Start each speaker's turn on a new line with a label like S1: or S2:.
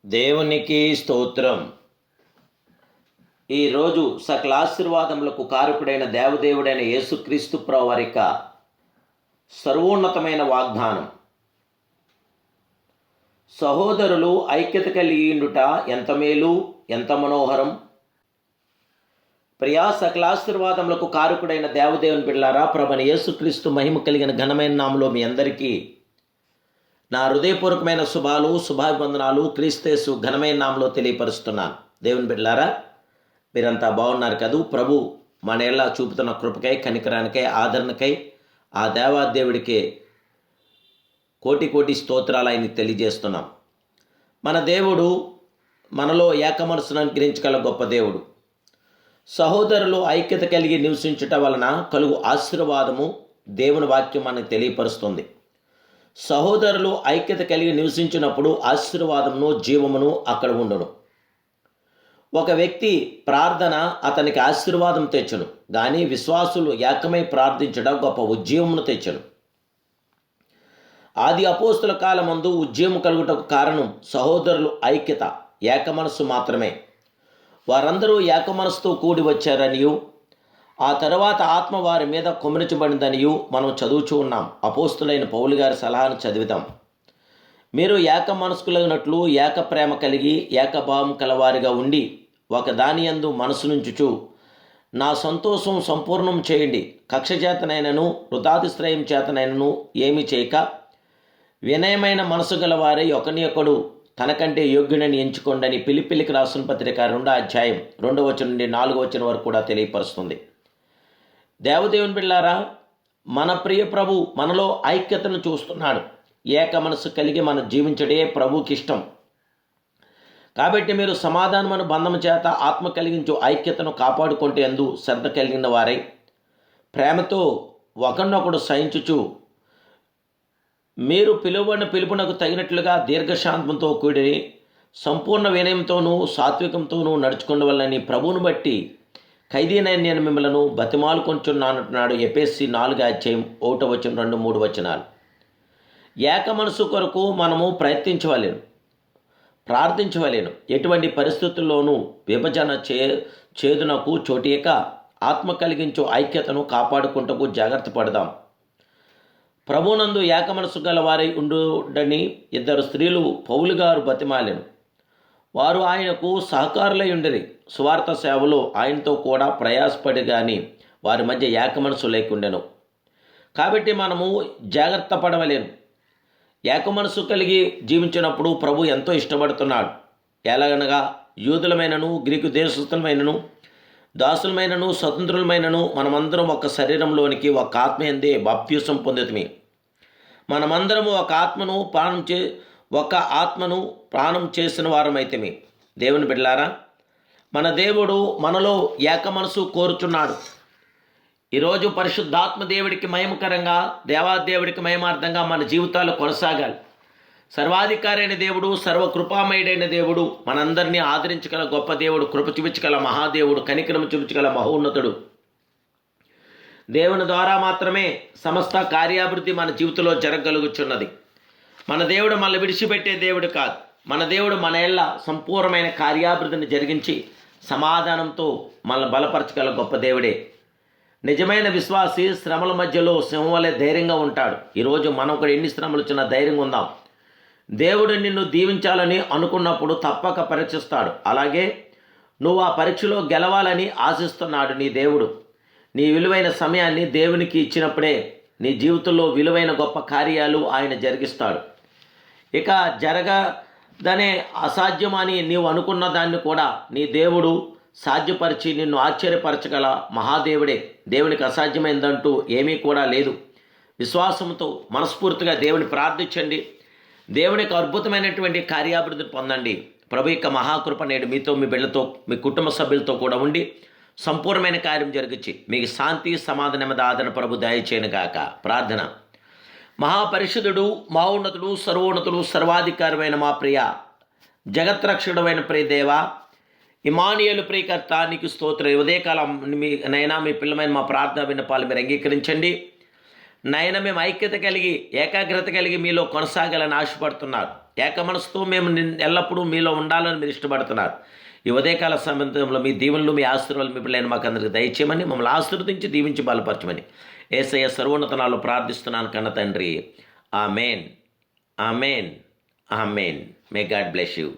S1: దేవునికి స్తోత్రం. ఈరోజు సకల ఆశీర్వాదములకు కారకుడైన దేవదేవుడైన యేసుక్రీస్తు ప్రభువారి యొక్క సర్వోన్నతమైన వాగ్దానం. సహోదరులు ఐక్యత కలిగి ఉండుట ఎంత మేలు, ఎంత మనోహరం. ప్రియా సకల ఆశీర్వాదములకు కారకుడైన దేవదేవుని బిడ్డలారా, ప్రభువైన యేసుక్రీస్తు మహిమ కలిగిన ఘనమైన నామములో మీ అందరికీ నా హృదయపూర్వకమైన శుభాభివందనాలు క్రీస్తేసు ఘనమైన నామములో తెలియపరుస్తున్నాను. దేవుని బిడ్డలారా, మీరంతా బాగున్నారు కదూ? ప్రభు మన ఎల్లా చూపుతున్న కృపకై, కనికరానికై, ఆదరణకై ఆ దేవాదేవుడికి కోటి కోటి స్తోత్రాలు ఆయనకి తెలియజేస్తున్నాం. మన దేవుడు మనలో ఏక మనసును అనుగ్రహించగల గొప్ప దేవుడు. సహోదరులు ఐక్యత కలిగి నివసించుట వలన కలుగు ఆశీర్వాదము దేవుని వాక్యం మనకు తెలియపరుస్తుంది. సహోదరులు ఐక్యత కలిగి నివసించినప్పుడు ఆశీర్వాదమును, జీవమును అక్కడ ఉండును. ఒక వ్యక్తి ప్రార్థన అతనికి ఆశీర్వాదం తెచ్చును, కానీ విశ్వాసులు ఏకమై ప్రార్థించడం గొప్ప ఉజ్జీవమును తెచ్చును. ఆది అపోస్తుల కాలమందు ఉజ్జీవము కలుగుటకు కారణం సహోదరులు ఐక్యత, ఏక మనస్సు మాత్రమే. వారందరూ ఏక మనస్సుతో కూడి వచ్చారనియు ఆ తర్వాత ఆత్మ వారి మీద కుమరించబడిందనియు మనం చదువుచూ ఉన్నాం. అపోస్తులైన పౌలు గారి సలహాను చదివితాం. మీరు ఏక మనస్కులైనట్లు ఏక ప్రేమ కలిగి ఏకభావం కలవారిగా ఉండి ఒక దాని యందు మనసు నుంచుచు నా సంతోషం సంపూర్ణం చేయండి. కక్ష చేతనైనను వృధాతిశ్రయం చేతనైనను ఏమి చేయక వినయమైన మనసు గలవారై ఒకనియొకడు తనకంటే యోగ్యుడని ఎంచుకోండని పిలిపిలికి రాసిన పత్రిక 2వ అధ్యాయం 2వ వచనం నుండి 4వ వచనం వరకు కూడా తెలియపరుస్తుంది. దేవదేవుని బిడ్డలారా, మన ప్రియ ప్రభు మనలో ఐక్యతను చూస్తున్నాడు. ఏక మనసు కలిగి మనం జీవించడే ప్రభుకి ఇష్టం. కాబట్టి మీరు సమాధానమైన బంధము చేత ఆత్మ కలిగించు ఐక్యతను కాపాడుకుంటే అందు శ్రద్ధ కలిగిన వారై ప్రేమతో ఒకరినొకడు సహించుచు మీరు పిలువబడిన పిలుపునకు తగినట్లుగా దీర్ఘశాంతంతో కూడి సంపూర్ణ వినయంతోనూ సాత్వికంతోనూ నడుచుకున్న వల్లని ప్రభువును బట్టి ఖైదీనైన నేను మిమ్మలను బతిమాలుకొంచున్నానంటున్నాడు. ఎఫెసీ 4వ అధ్యాయం 1వ వచనం 2, 3 వచనాలు. ఏక మనసు కొరకు మనము ప్రయత్నించవలేను, ప్రార్థించవలేను. ఎటువంటి పరిస్థితుల్లోనూ విభజన చేదునకు చోటియక ఆత్మ కలిగించు ఐక్యతను కాపాడుకుంటకు జాగ్రత్త పడదాం. ప్రభునందు ఏక మనసు గల వారై ఉండుడని 2 స్త్రీలు పౌలు గారు బతిమాలెను. వారు ఆయనకు సహకారులై ఉండిరి. సువార్త సేవలో ఆయనతో కూడా ప్రయాసపడి కానీ వారి మధ్య ఏక మనసు లేకుండెను. కాబట్టి మనము జాగ్రత్త పడవలేను. ఏక మనసు కలిగి జీవించినప్పుడు ప్రభు ఎంతో ఇష్టపడుతున్నాడు. ఎలాగనగా యూదులమైనను గ్రీకు దేశస్థులమైనను దాసులమైనను స్వతంత్రులమైనను మనమందరం ఒక శరీరంలోనికి ఒక ఆత్మ యందే బాప్తిసం పొందితిమి. మనమందరము ఒక ఆత్మను ప్రాణం చేసిన వారమైతిమి. దేవుని బిడ్డలారా, మన దేవుడు మనలో ఏక మనసు కోరుచున్నాడు. ఈరోజు పరిశుద్ధాత్మ దేవుడికి మహిమకరంగా, దేవాదేవుడికి మహిమార్థంగా మన జీవితాలు కొనసాగాలి. సర్వాధికారి అయిన దేవుడు, సర్వకృపామయుడైన దేవుడు, మనందరినీ ఆదరించగల గొప్ప దేవుడు, కృప చూపించగల మహాదేవుడు, కనికరం చూపించగల మహోన్నతుడు. దేవుని ద్వారా మాత్రమే సమస్త కార్యాభివృద్ధి మన జీవితంలో జరగగలుగుచున్నది. మన దేవుడు మనల్ని విడిచిపెట్టే దేవుడు కాదు. మన దేవుడు మన ఎల్ల సంపూర్ణమైన కార్యాభివృద్ధిని జరిగించి సమాధానంతో మనల్ని బలపరచగల గొప్ప దేవుడే. నిజమైన విశ్వాసి శ్రమల మధ్యలో సింహం వలె ధైర్యంగా ఉంటాడు. ఈరోజు మనం కూడా ఎన్ని శ్రమలు వచ్చినా ధైర్యంగా ఉందాం. దేవుడు నిన్ను దీవించాలని అనుకున్నప్పుడు తప్పక పరీక్షిస్తాడు. అలాగే నువ్వు ఆ పరీక్షలో గెలవాలని ఆశిస్తున్నాడు నీ దేవుడు. నీ విలువైన సమయాన్ని దేవునికి ఇచ్చినప్పుడే నీ జీవితంలో విలువైన గొప్ప కార్యాలు ఆయన జరిగిస్తాడు. ఇక జరగదనే అసాధ్యమని నీవు అనుకున్న దాన్ని కూడా నీ దేవుడు సాధ్యపరిచి నిన్ను ఆశ్చర్యపరచగల మహాదేవుడే. దేవునికి అసాధ్యమైందంటూ ఏమీ కూడా లేదు. విశ్వాసంతో మనస్ఫూర్తిగా దేవుని ప్రార్థించండి. దేవునికి అద్భుతమైనటువంటి కార్యాభివృద్ధిని పొందండి. ప్రభు యొక్క మహాకృప నేడు మీతో, మీ బిడ్డలతో, మీ కుటుంబ సభ్యులతో కూడా ఉండి సంపూర్ణమైన కార్యం జరిగించి మీకు శాంతి, సమాధానం, ఆదరణ ప్రభు దయచేయను గాక. ప్రార్థన. మహాపరిశుద్ధుడు, మహోన్నతుడు, సర్వోన్నతుడు, సర్వాధికారమైన మా ప్రియ జగత్రక్షకుడమైన ప్రియ దేవ, ఇమానుయేలు ప్రియకర్త, నీకు స్తోత్రం. ఉదయకాలం నైనా మీ పిల్లమైన మా ప్రార్థన విన్నపాలు మీరు అంగీకరించండి. నైనా మేము ఐక్యత కలిగి ఏకాగ్రత కలిగి మీలో కొనసాగాలని ఆశపడుతున్నారు. ఏక మనసుతో మేము ఎల్లప్పుడూ మీలో ఉండాలని మీరు ఇష్టపడుతున్నారు. ఈ ఉదయకాల సమయంలో మీ దీవెనలు, మీ ఆశీర్వాదాలు మీ పిల్లలైన మాకు అందరికి దయచేయమని, మమ్మల్ని ఆశీర్వదించి దీవించి బలపరచమని యేసయ్య సర్వోన్నతనాల్లో ప్రార్థిస్తున్నాను కన్న తండ్రి. Amen, amen, amen. May God bless you.